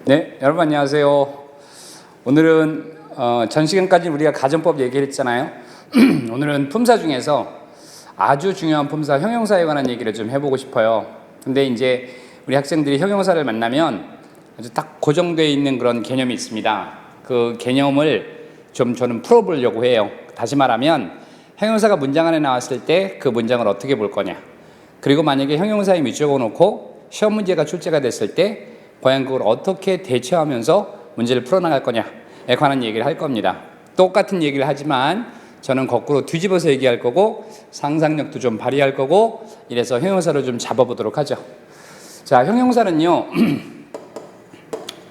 네, 여러분 안녕하세요. 오늘은 전 시간까지 우리가 가정법 얘기를 했잖아요. 오늘은 품사 중에서 아주 중요한 품사 형용사에 관한 얘기를 좀 해보고 싶어요. 근데 이제 우리 학생들이 형용사를 만나면 아주 딱 고정되어 있는 그런 개념이 있습니다. 그 개념을 좀 저는 풀어보려고 해요. 다시 말하면 형용사가 문장 안에 나왔을 때 그 문장을 어떻게 볼 거냐, 그리고 만약에 형용사에 밑적어 놓고 시험 문제가 출제가 됐을 때 과연 그걸 어떻게 대처하면서 문제를 풀어나갈 거냐에 관한 얘기를 할 겁니다. 똑같은 얘기를 하지만 저는 거꾸로 뒤집어서 얘기할 거고 상상력도 좀 발휘할 거고, 이래서 형용사를 좀 잡아보도록 하죠. 자, 형용사는요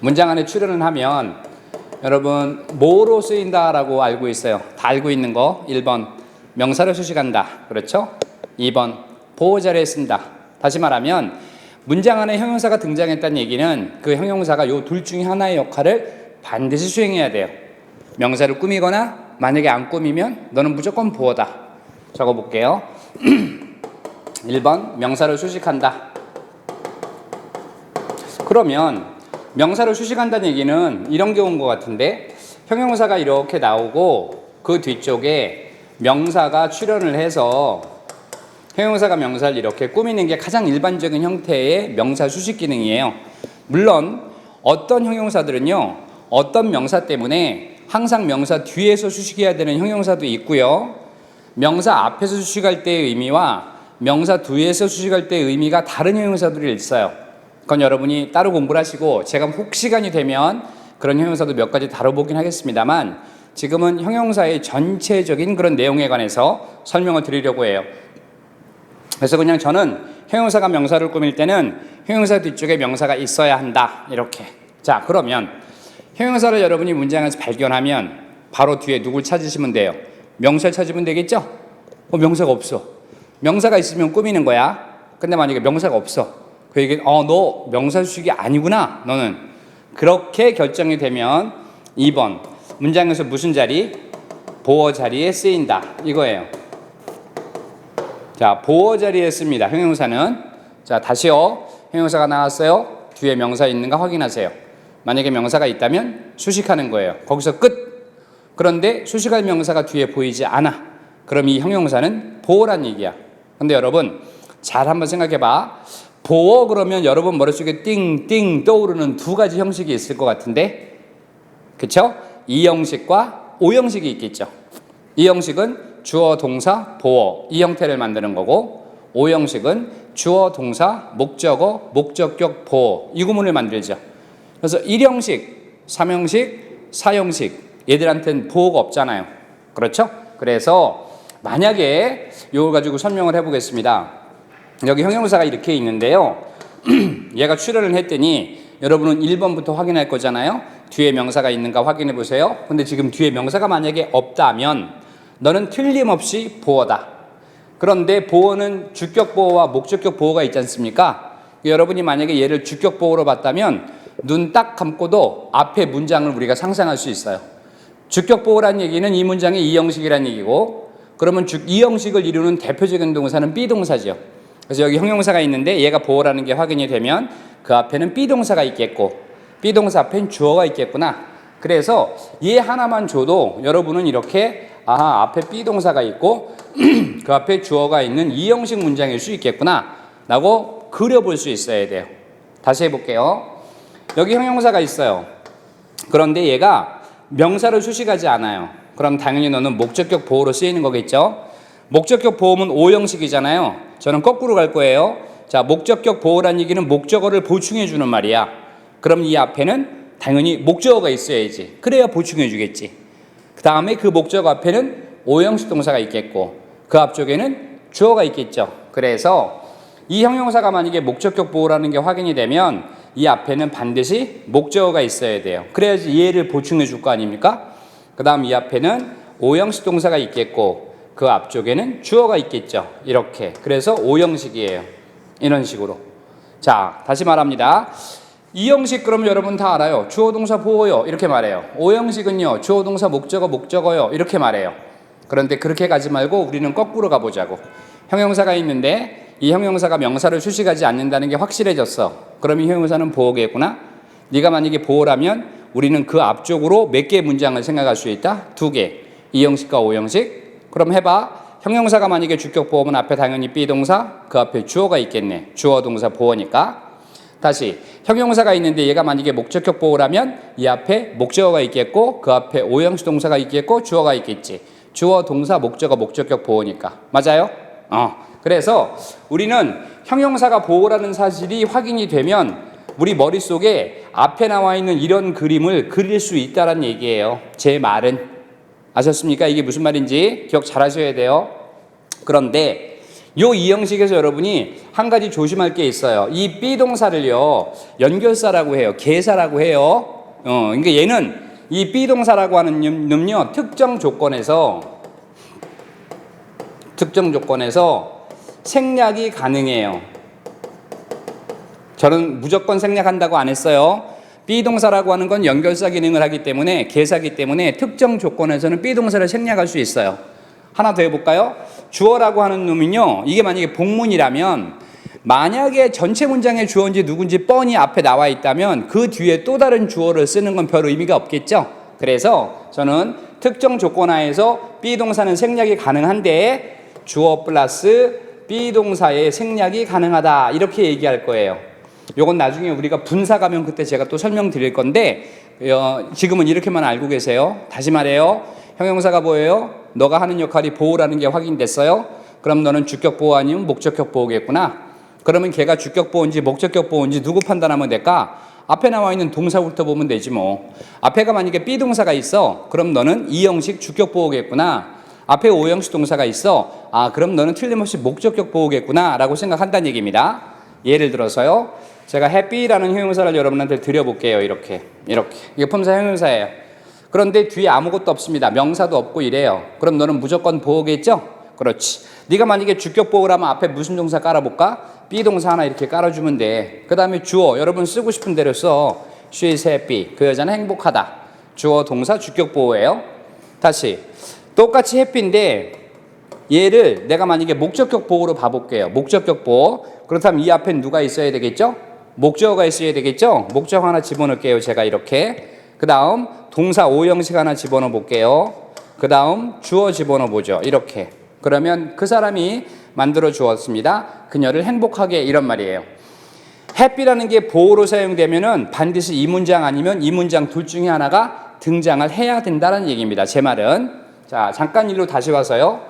문장 안에 출연을 하면 여러분 뭐로 쓰인다라고 알고 있어요. 다 알고 있는 거. 1번 명사를 수식한다, 그렇죠? 2번 보호자리에 쓴다. 다시 말하면 문장 안에 형용사가 등장했다는 얘기는 그 형용사가 요 둘 중에 하나의 역할을 반드시 수행해야 돼요. 명사를 꾸미거나 만약에 안 꾸미면 너는 무조건 보호다. 적어볼게요. 1번 명사를 수식한다. 그러면 명사를 수식한다는 얘기는 이런 경우인 것 같은데, 형용사가 이렇게 나오고 그 뒤쪽에 명사가 출연을 해서 형용사가 명사를 이렇게 꾸미는 게 가장 일반적인 형태의 명사 수식 기능이에요. 물론 어떤 형용사들은요 어떤 명사 때문에 항상 명사 뒤에서 수식해야 되는 형용사도 있고요, 명사 앞에서 수식할 때의 의미와 명사 뒤에서 수식할 때의 의미가 다른 형용사들이 있어요. 그건 여러분이 따로 공부를 하시고 제가 혹 시간이 되면 그런 형용사도 몇 가지 다뤄보긴 하겠습니다만, 지금은 형용사의 전체적인 그런 내용에 관해서 설명을 드리려고 해요. 그래서 그냥 저는 형용사가 명사를 꾸밀 때는 형용사 뒤쪽에 명사가 있어야 한다, 이렇게. 자, 그러면 형용사를 여러분이 문장에서 발견하면 바로 뒤에 누굴 찾으시면 돼요? 명사를 찾으면 되겠죠? 명사가 없어. 명사가 있으면 꾸미는 거야. 근데 만약에 명사가 없어, 그 얘기는 너 명사 수식이 아니구나, 너는. 그렇게 결정이 되면 2번 문장에서 무슨 자리? 보어 자리에 쓰인다, 이거예요. 자, 보어 자리에 씁니다, 형용사는. 자, 다시요. 형용사가 나왔어요. 뒤에 명사 있는가 확인하세요. 만약에 명사가 있다면 수식하는 거예요. 거기서 끝. 그런데 수식할 명사가 뒤에 보이지 않아. 그럼 이 형용사는 보어란 얘기야. 근데 여러분 잘 한번 생각해봐. 보어 그러면 여러분 머릿속에 띵띵 떠오르는 두 가지 형식이 있을 것 같은데, 그쵸? 이 형식과 오 형식이 있겠죠. 이 형식은 주어, 동사, 보어, 이 형태를 만드는 거고, 오 형식은 주어, 동사, 목적어, 목적격, 보어, 이 구문을 만들죠. 그래서 1형식, 3형식, 4형식, 얘들한테는 보어가 없잖아요. 그렇죠? 그래서 만약에 이걸 가지고 설명을 해보겠습니다. 여기 형용사가 이렇게 있는데요. 얘가 출연을 했더니 여러분은 1번부터 확인할 거잖아요. 뒤에 명사가 있는가 확인해 보세요. 근데 지금 뒤에 명사가 만약에 없다면 너는 틀림없이 보어다. 그런데 보어는 주격 보어와 목적격 보어가 있지 않습니까? 여러분이 만약에 얘를 주격 보어로 봤다면 눈 딱 감고도 앞에 문장을 우리가 상상할 수 있어요. 주격 보어란 얘기는 이 문장의 이 형식이란 얘기고, 그러면 이 형식을 이루는 대표적인 동사는 비동사죠. 그래서 여기 형용사가 있는데 얘가 보어라는 게 확인이 되면 그 앞에는 비동사가 있겠고, 비동사 앞엔 주어가 있겠구나. 그래서 얘 하나만 줘도 여러분은 이렇게 앞에 비동사가 있고 그 앞에 주어가 있는 이 형식 문장일 수 있겠구나 라고 그려볼 수 있어야 돼요. 다시 해볼게요. 여기 형용사가 있어요. 그런데 얘가 명사를 수식하지 않아요. 그럼 당연히 너는 목적격 보어로 쓰이는 거겠죠. 목적격 보어는 오 형식이잖아요. 저는 거꾸로 갈 거예요. 자, 목적격 보어란 얘기는 목적어를 보충해 주는 말이야. 그럼 이 앞에는 당연히 목적어가 있어야지. 그래야 보충해 주겠지. 그 다음에 그 목적어 앞에는 오형식 동사가 있겠고 그 앞쪽에는 주어가 있겠죠. 그래서 이 형용사가 만약에 목적격 보어라는 게 확인이 되면 이 앞에는 반드시 목적어가 있어야 돼요. 그래야지 얘를 보충해 줄 거 아닙니까? 그 다음 이 앞에는 오형식 동사가 있겠고 그 앞쪽에는 주어가 있겠죠. 이렇게. 그래서 오형식이에요. 이런 식으로. 자, 다시 말합니다. 이 형식 그러면 여러분 다 알아요. 주어 동사 보어요, 이렇게 말해요. 오 형식은요 주어 동사 목적어 목적어요, 이렇게 말해요. 그런데 그렇게 가지 말고 우리는 거꾸로 가보자고. 형용사가 있는데 이 형용사가 명사를 수식하지 않는다는 게 확실해졌어. 그럼 이 형용사는 보어겠구나. 네가 만약에 보호라면 우리는 그 앞쪽으로 몇 개의 문장을 생각할 수 있다? 2개. 이형식과 오형식. 그럼 해봐. 형용사가 만약에 주격 보호면 앞에 당연히 비동사, 그 앞에 주어가 있겠네. 주어 동사 보호니까. 다시 형용사가 있는데 얘가 만약에 목적격 보호라면 이 앞에 목적어가 있겠고 그 앞에 오형식 동사가 있겠고 주어가 있겠지. 주어 동사 목적어 목적격 보호니까. 맞아요? 그래서 우리는 형용사가 보호라는 사실이 확인이 되면 우리 머릿속에 앞에 나와 있는 이런 그림을 그릴 수 있다는 얘기예요. 제 말은. 아셨습니까? 이게 무슨 말인지 기억 잘 하셔야 돼요. 그런데 요 이형식에서 여러분이 한 가지 조심할 게 있어요. 이 비동사를요, 연결사라고 해요. 계사라고 해요. 그러니까 얘는 이 비동사라고 하는 놈요, 특정 조건에서 생략이 가능해요. 저는 무조건 생략한다고 안 했어요. 비동사라고 하는 건 연결사 기능을 하기 때문에 계사기 때문에 특정 조건에서는 비동사를 생략할 수 있어요. 하나 더 해볼까요? 주어라고 하는 놈은요, 이게 만약에 복문이라면 만약에 전체 문장의 주어인지 누군지 뻔히 앞에 나와 있다면 그 뒤에 또 다른 주어를 쓰는 건 별 의미가 없겠죠. 그래서 저는 특정 조건 하에서 비동사는 생략이 가능한데 주어 플러스 비동사의 생략이 가능하다 이렇게 얘기할 거예요. 요건 나중에 우리가 분사 가면 그때 제가 또 설명드릴 건데 지금은 이렇게만 알고 계세요. 다시 말해요. 형용사가 뭐예요? 너가 하는 역할이 보호라는 게 확인됐어요. 그럼 너는 주격 보호 아니면 목적격 보호겠구나. 그러면 걔가 주격 보호인지 목적격 보호인지 누구 판단하면 될까? 앞에 나와 있는 동사부터 보면 되지 뭐. 앞에가 만약에 비동사가 있어. 그럼 너는 이형식 주격 보호겠구나. 앞에 오형식 동사가 있어. 그럼 너는 틀림없이 목적격 보호겠구나 라고 생각한다는 얘기입니다. 예를 들어서요. 제가 happy라는 형용사를 여러분한테 드려볼게요. 이렇게. 이게 품사 형용사예요. 그런데 뒤에 아무것도 없습니다. 명사도 없고 이래요. 그럼 너는 무조건 보호겠죠? 그렇지. 네가 만약에 주격 보호라면 앞에 무슨 동사 깔아볼까? 비동사 하나 이렇게 깔아주면 돼. 그 다음에 주어. 여러분 쓰고 싶은 대로 써. She is happy. 그 여자는 행복하다. 주어 동사 주격 보호예요. 다시. 똑같이 happy인데 얘를 내가 만약에 목적격 보호로 봐볼게요. 목적격 보호. 그렇다면 이 앞엔 누가 있어야 되겠죠? 목적어가 있어야 되겠죠? 목적어 하나 집어넣을게요. 제가 이렇게. 그 다음 동사 오형식 하나 집어넣어 볼게요. 그 다음 주어 집어넣어 보죠. 이렇게. 그러면 그 사람이 만들어 주었습니다. 그녀를 행복하게 이런 말이에요. happy라는 게 보호로 사용되면은 반드시 이 문장 아니면 이 문장 둘 중에 하나가 등장을 해야 된다는 얘기입니다. 제 말은. 자, 잠깐 일로 다시 와서요.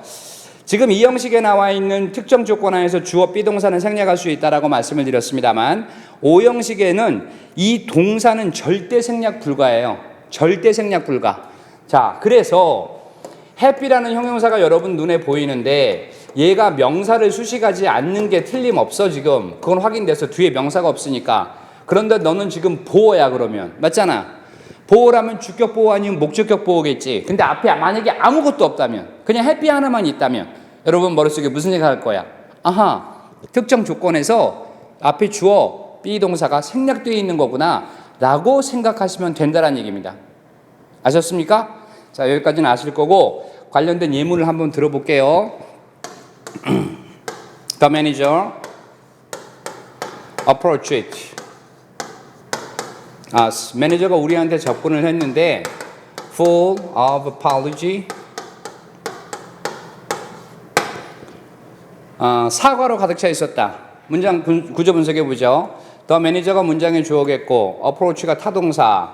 지금 이 형식에 나와 있는 특정 조건 하에서 주어 비동사는 생략할 수 있다라고 말씀을 드렸습니다만 오형식에는 이 동사는 절대 생략 불가예요. 절대 생략 불가. 자, 그래서 happy라는 형용사가 여러분 눈에 보이는데 얘가 명사를 수식하지 않는 게 틀림없어 지금. 그건 확인돼서 뒤에 명사가 없으니까. 그런데 너는 지금 보호야 그러면. 맞잖아. 보호라면 주격 보호 아니면 목적격 보호겠지. 근데 앞에 만약에 아무것도 없다면 그냥 happy 하나만 있다면 여러분 머릿속에 무슨 생각할 거야? 특정 조건에서 앞에 주어 비동사가 생략되어 있는 거구나 라고 생각하시면 된다는 얘기입니다. 아셨습니까? 자, 여기까지는 아실 거고 관련된 예문을 한번 들어볼게요. The manager approached it. 매니저가 우리한테 접근을 했는데 full of apology. 사과로 가득 차 있었다. 문장 구조 분석해 보죠. The manager가 문장의 주어겠고 approach가 타동사.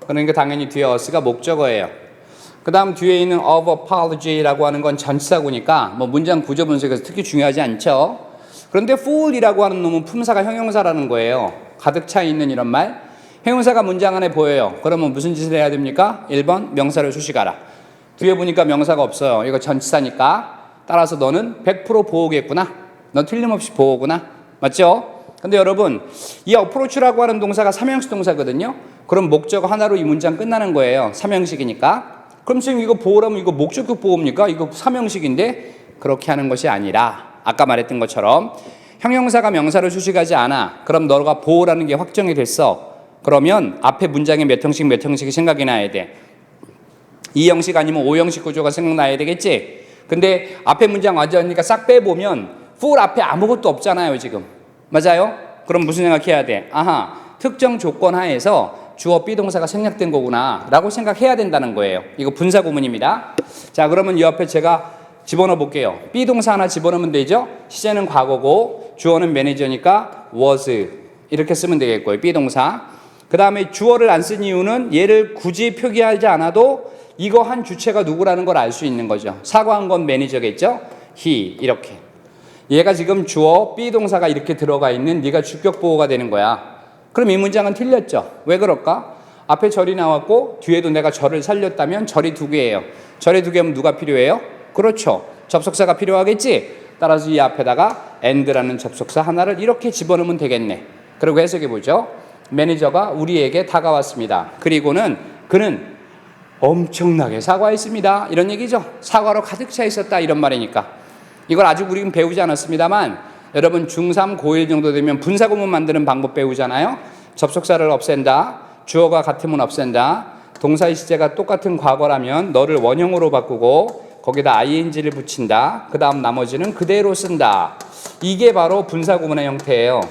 그러니까 당연히 뒤에 us가 목적어예요. 그 다음 뒤에 있는 of apology라고 하는 건 전치사구니까 뭐 문장 구조 분석에서 특히 중요하지 않죠. 그런데 full이라고 하는 놈은 품사가 형용사라는 거예요. 가득 차 있는 이런 말. 형용사가 문장 안에 보여요. 그러면 무슨 짓을 해야 됩니까? 1번 명사를 수식하라. 뒤에 보니까 명사가 없어요. 이거 전치사니까. 따라서 너는 100% 보호겠구나. 넌 틀림없이 보호구나. 맞죠? 근데 여러분 이 approach라고 하는 동사가 삼형식 동사거든요. 그럼 목적어 하나로 이 문장 끝나는 거예요. 삼형식이니까. 그럼 지금 이거 보호라면 이거 목적격 보호입니까? 이거 삼형식인데 그렇게 하는 것이 아니라 아까 말했던 것처럼 형용사가 명사를 수식하지 않아. 그럼 너가 보호라는 게 확정이 됐어. 그러면 앞에 문장에 몇 형식이 생각이 나야 돼. 2형식 아니면 5형식 구조가 생각나야 되겠지? 근데 앞에 문장 완전히니까 싹 빼보면 full 앞에 아무것도 없잖아요 지금. 맞아요? 그럼 무슨 생각해야 돼? 특정 조건 하에서 주어 비동사가 생략된 거구나 라고 생각해야 된다는 거예요. 이거 분사 구문입니다. 자, 그러면 이 앞에 제가 집어넣어 볼게요. 비동사 하나 집어넣으면 되죠. 시제는 과거고 주어는 매니저니까 was 이렇게 쓰면 되겠고요. 비동사. 그 다음에 주어를 안 쓴 이유는 얘를 굳이 표기하지 않아도 이거 한 주체가 누구라는 걸 알 수 있는 거죠. 사과한 건 매니저겠죠. he 이렇게. 얘가 지금 주어 비동사가 이렇게 들어가 있는 네가 주격 보호가 되는 거야. 그럼 이 문장은 틀렸죠. 왜 그럴까? 앞에 절이 나왔고 뒤에도 내가 절을 살렸다면 절이 두 개예요. 절이 두 개면 누가 필요해요? 그렇죠. 접속사가 필요하겠지. 따라서 이 앞에다가 and라는 접속사 하나를 이렇게 집어넣으면 되겠네. 그리고 해석해 보죠. 매니저가 우리에게 다가왔습니다. 그리고는 그는 엄청나게 사과했습니다. 이런 얘기죠. 사과로 가득 차 있었다 이런 말이니까. 이걸 아직 우리는 배우지 않았습니다만 여러분 중3, 고1 정도 되면 분사구문 만드는 방법 배우잖아요. 접속사를 없앤다. 주어가 같으면 없앤다. 동사의 시제가 똑같은 과거라면 너를 원형으로 바꾸고 거기다 ing를 붙인다. 그 다음 나머지는 그대로 쓴다. 이게 바로 분사구문의 형태예요.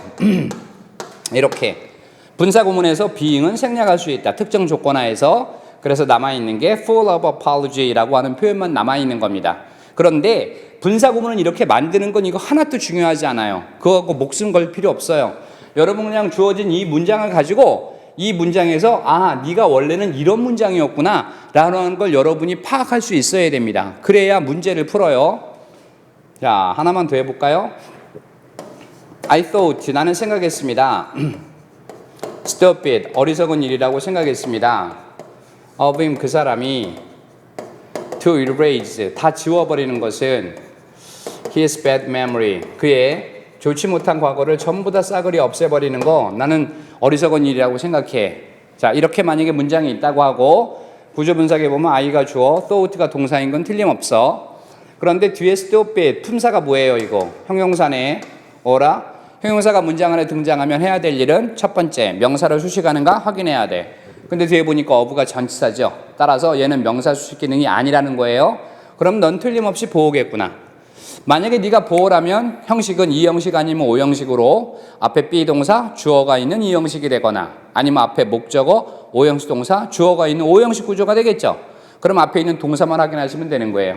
이렇게. 분사구문에서 being은 생략할 수 있다. 특정 조건하에서. 그래서 남아있는 게 full of apology라고 하는 표현만 남아있는 겁니다. 그런데 분사구문은 이렇게 만드는 건 이거 하나도 중요하지 않아요. 그거하고 목숨 걸 필요 없어요. 여러분 그냥 주어진 이 문장을 가지고 이 문장에서 네가 원래는 이런 문장이었구나 라는 걸 여러분이 파악할 수 있어야 됩니다. 그래야 문제를 풀어요. 자, 하나만 더 해볼까요? I thought, 나는 생각했습니다. stupid, 어리석은 일이라고 생각했습니다. of him, 그 사람이 to erase, 다 지워버리는 것은 his bad memory, 그의 좋지 못한 과거를 전부 다 싸그리 없애버리는 거 나는 어리석은 일이라고 생각해. 자, 이렇게 만약에 문장이 있다고 하고 구조 분석에 보면 I가 주어, thought가 동사인 건 틀림없어. 그런데 뒤에 stupid, 품사가 뭐예요 이거? 형용사네. 어라? 형용사가 문장 안에 등장하면 해야 될 일은 첫 번째, 명사를 수식하는가 확인해야 돼. 근데 뒤에 보니까 of가 전치사죠. 따라서 얘는 명사 수식 기능이 아니라는 거예요. 그럼 넌 틀림없이 보호겠구나. 만약에 네가 보호라면 형식은 이 형식 아니면 오 형식으로 앞에 be 동사 주어가 있는 이 형식이 되거나 아니면 앞에 목적어 오 형식 동사 주어가 있는 오 형식 구조가 되겠죠. 그럼 앞에 있는 동사만 확인하시면 되는 거예요.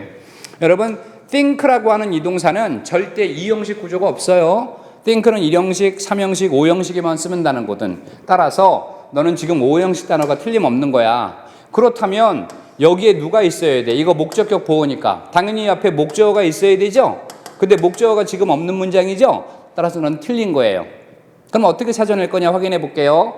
여러분 think라고 하는 이 동사는 절대 이 형식 구조가 없어요. think는 1형식, 3형식, 5형식에만 쓰면 되는 거든. 따라서 너는 지금 5형식 단어가 틀림없는 거야. 그렇다면 여기에 누가 있어야 돼? 이거 목적격 보호니까 당연히 앞에 목적어가 있어야 되죠? 근데 목적어가 지금 없는 문장이죠? 따라서 넌 틀린 거예요. 그럼 어떻게 찾아낼 거냐 확인해 볼게요.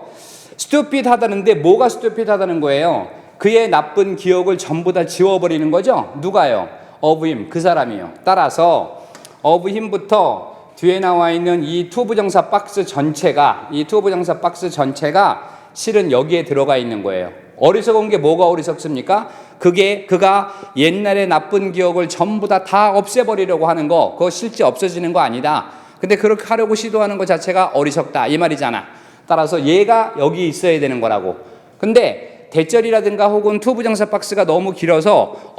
stupid 하다는데 뭐가 stupid 하다는 거예요? 그의 나쁜 기억을 전부 다 지워버리는 거죠? 누가요? of him, 그 사람이요. 따라서 of him부터 뒤에 나와 있는 이 to 부정사 박스 전체가 실은 여기에 들어가 있는 거예요. 어리석은 게 뭐가 어리석습니까? 그가 옛날에 나쁜 기억을 전부 다 없애버리려고 하는 거, 그거 실제 없어지는 거 아니다. 근데 그렇게 하려고 시도하는 것 자체가 어리석다 이 말이잖아. 따라서 얘가 여기 있어야 되는 거라고. 근데 대절이라든가 혹은 to 부정사 박스가 너무 길어서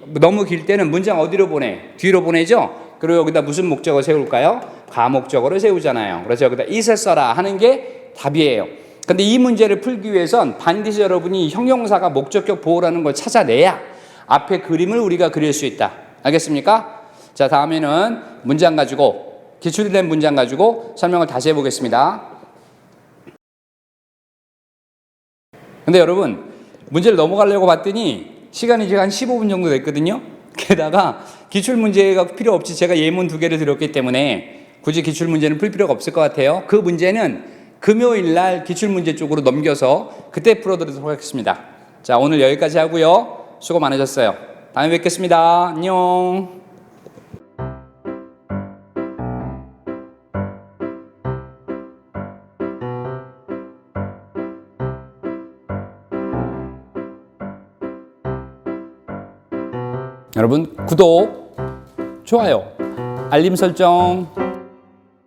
너무 길 때는 문장 어디로 보내? 뒤로 보내죠? 그리고 여기다 무슨 목적어 세울까요? 가목적어를 세우잖아요. 그래서 여기다 it을 써라 하는 게 답이에요. 근데 이 문제를 풀기 위해선 반드시 여러분이 형용사가 목적격 보호라는 걸 찾아내야 앞에 그림을 우리가 그릴 수 있다. 알겠습니까? 자, 다음에는 문장 가지고 기출이 된 문장 가지고 설명을 다시 해보겠습니다. 근데 여러분 문제를 넘어가려고 봤더니 시간이 지금 한 15분 정도 됐거든요. 게다가 기출문제가 필요 없이 제가 예문 2개를 드렸기 때문에 굳이 기출문제는 풀 필요가 없을 것 같아요. 그 문제는 금요일 날 기출문제 쪽으로 넘겨서 그때 풀어드리도록 하겠습니다. 자, 오늘 여기까지 하고요. 수고 많으셨어요. 다음에 뵙겠습니다. 안녕. 여러분 구독, 좋아요, 알림 설정